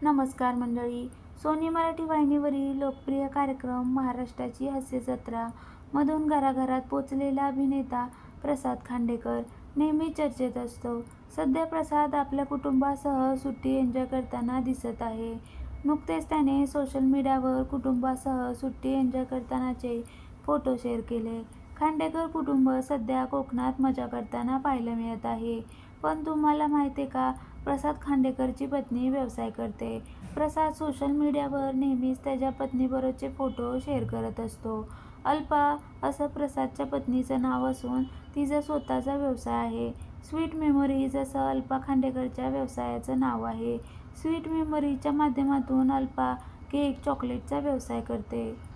नमस्कार मंडळी. सोनी मराठी वाहिनीवरील लोकप्रिय कार्यक्रम महाराष्ट्राची हास्य जत्रा मधून घराघरात पोचलेला अभिनेता प्रसाद खांडेकर नेहमी चर्चेत असतो. सध्या प्रसाद आपल्या कुटुंबासह सुट्टी एन्जॉय करताना दिसत आहे. नुकतेच त्याने सोशल मीडियावर कुटुंबासह सुट्टी एन्जॉय करतानाचे फोटो शेअर केले. खांडेकर कुटुंब सध्या कोकणात मजा करताना पाहायला मिळत आहे. पण तुम्हाला माहिती आहे का, प्रसाद खांडेकरची पत्नी व्यवसाय करते. प्रसाद सोशल मीडियावर नेहमीच त्याच्या पत्नीबरोबरचे फोटो शेअर करत असतो. अल्पा असं प्रसादच्या पत्नीचं नाव असून तिचा स्वतःचा व्यवसाय आहे. स्वीट मेमरीज असं अल्पा खांडेकरच्या व्यवसायाचं नाव आहे. स्वीट मेमरीजच्या माध्यमातून अल्पा केक, चॉकलेटचा व्यवसाय करते.